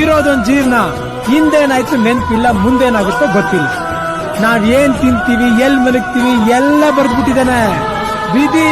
ಇರೋದೊಂದ್ ಜೀರ್ಣ, ಹಿಂದೇನಾಯ್ತು ನೆನ್ಪಿಲ್ಲ, ಮುಂದೇನಾಗುತ್ತೋ ಗೊತ್ತಿಲ್ಲ. ನಾವ್ ಏನ್ ತಿಂತೀವಿ, ಎಲ್ ಮಲಗ್ತೀವಿ ಎಲ್ಲ ಬರ್ದ್ಬಿಟ್ಟಿದಾನೆ ವಿಧಿ.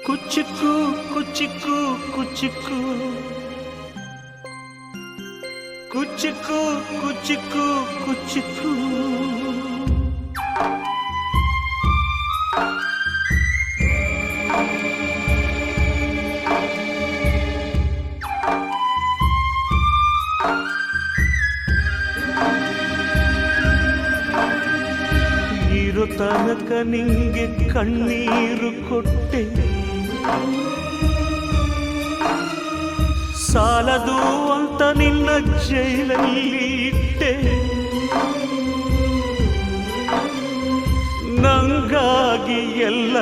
ಕುಚ್ಚುಕು ಕುಚ್ಚುಕು ಕುಚ್ಚುಕು ಕುಚ್ಚುಕು ಕುಚ್ಚುಕು ಕುಚ್ಚುಕು ತನಕ ನಿಂಗೆ ಕಣ್ಣೀರು ಕೊಟ್ಟೆ, ಸಾಲದು ಅಂತ ನಿನ್ನ ಜೈಲಲ್ಲಿ ಇಟ್ಟೆ. ನಂಗಾಗಿ ಎಲ್ಲ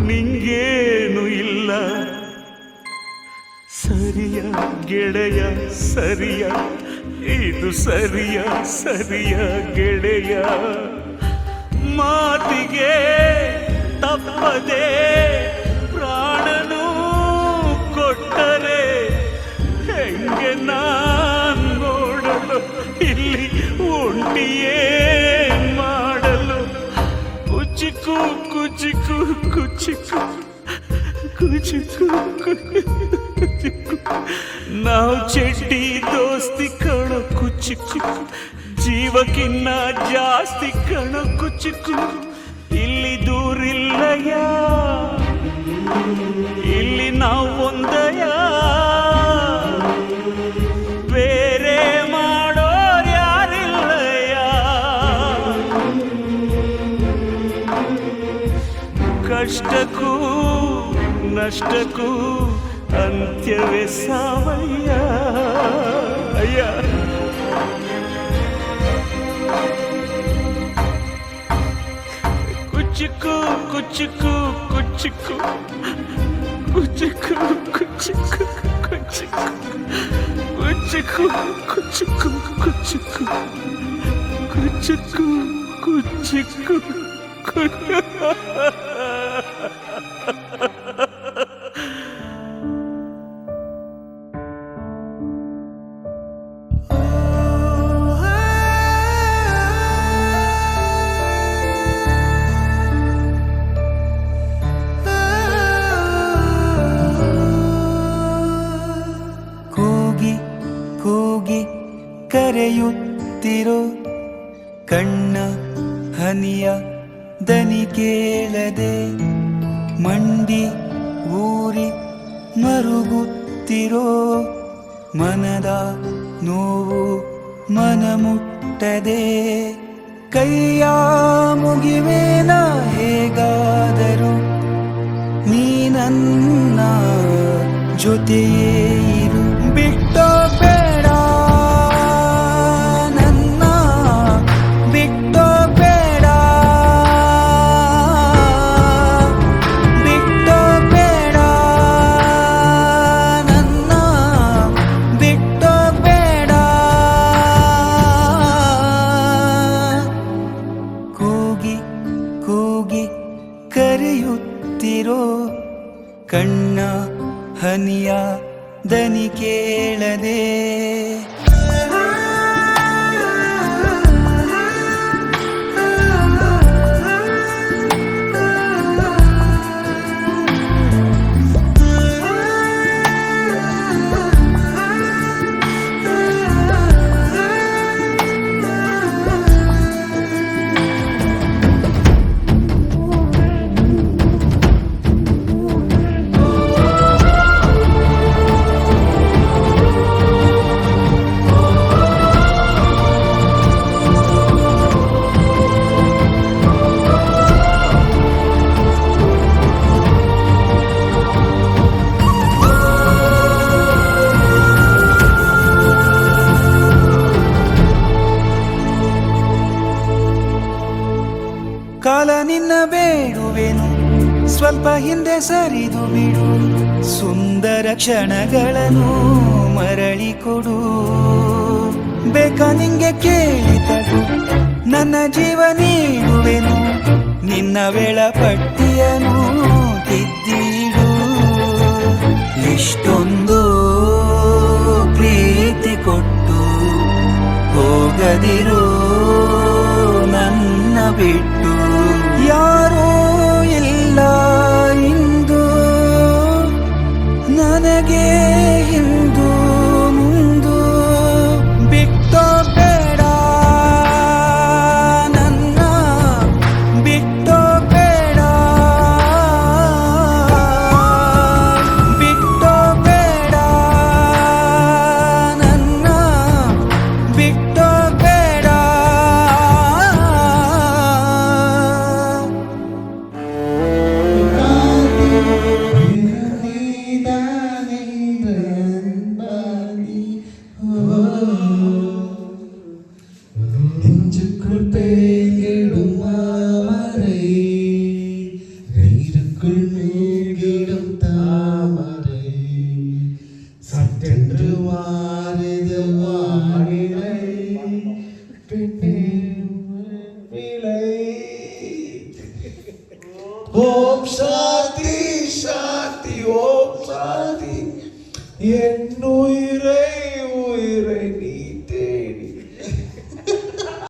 ನಿಂಗೇನು ಇಲ್ಲ. ಸರಿಯ ಗೆಳೆಯ ಸರಿಯ, ಇದು ಸರಿಯ ಸರಿಯ ಗೆಳೆಯ. ಮಾತಿಗೆ ತಪ್ಪದೆ ಪ್ರಾಣನು ಕೊಟ್ಟರೆ ಹೆಂಗೆ ನಾನ್ ನೋಡಲು, ಇಲ್ಲಿ ಒಂಟಿಯೇ ಮಾಡಲು. ಕುಚಿಕು ಕುಚಿಕು ಕುಚಿಕು ಕುಚಿಕು ಕುಚಿಕು, ನಾವು ಚಡ್ಡಿ ದೋಸ್ತಿ ಕಣೋ ಕುಚಿಕು, ಜೀವಕ್ಕಿನ್ನ ಜಾಸ್ತಿ ಕಣೋ ಕುಚಿಕು. ಇಲ್ಲಿ ದೂರಿಲ್ಲಯ್ಯ, ಇಲ್ಲಿ ನಾವು ಒಂದಯ, ಬೇರೆ ಮಾಡೋರು ಯಾರಿಲ್ಲಯ್ಯ. ಕಷ್ಟಕ್ಕೂ ನಷ್ಟಕ್ಕೂ ಅಂತ್ಯವೇ ಸಾವಯ್ಯ. ಅಯ್ಯ ಕುಚಿಕು ಕುಚಿಕು ಕುಚಿಕು ಕುಚಿಕು ಕುಚಿಕು ಕುಚಿಕು ಕುಚಿಕು ಕುಚಿಕು ಕುಚಿಕು ಕುಚಿಕು ಕುಚಿಕು. ಕರೆಯುತ್ತಿರೋ ಕಣ್ಣ ಹನಿಯ ದನಿ ಕೇಳದೆ, ಮಂಡಿ ಊರಿ ಮರುಗುತ್ತಿರೋ ಮನದ ನೋವು ಮನ ಮುಟ್ಟದೆ. ಕೈಯ ಮುಗಿವೇನ ಹೇಗಾದರೂ ನೀ ನನ್ನ ಜೊತೆಯೇ ಇರು. ಬಿಟ್ಟೋ ಬೇಡ ನನ್ನ, ಬಿಟ್ಟೋ ಬೇಡ, ಬಿಟ್ಟೋ ಬೇಡ ನನ್ನ, ಬಿಟ್ಟೋ ಬೇಡ. ಕೂಗಿ ಕೂಗಿ ಕರೆಯುತ್ತಿರೋ ಕಣ್ಣ ಹನಿಯ ದನಿ ಕೇಳದೆ. ಕಾಲ ನಿನ್ನ ಬೇಡುವೆನು, ಸ್ವಲ್ಪ ಹಿಂದೆ ಸರಿದು ಬಿಡು. ಸುಂದರ ಕ್ಷಣಗಳನ್ನು ಮರಳಿ ಕೊಡು. ಬೇಕ ನಿಂಗೆ ಕೇಳಿತಡು, ನನ್ನ ಜೀವ ನೀಡುವೆನು. ನಿನ್ನ ವೇಳಪಟ್ಟಿಯನು ತಿದ್ದಿಡು. ಇಷ್ಟೊಂದು ಪ್ರೀತಿ ಕೊಟ್ಟು ಹೋಗದಿರು ನನ್ನ ಬಿಟ್ಟು. ಯಾರೂ ಇಲ್ಲ ಇಂದು ನನಗೆ, ಹಿಂದು ಮುಂದು. ಬಿಟ್ಟೋ ಬೇಡ ನನ್ನ, ಬಿಟ್ಟೋ ಬೇಡ, ಬಿಟ್ಟೋ ಬೇಡ ನನ್ನ, ಬಿಟ್ಟೋ ಬೇಡ. ಓಂ ಶಾಂತಿ ಶಾಂತಿ ಓಂ ಶಾಂತಿ ಎನ್ನುಯಿರೇ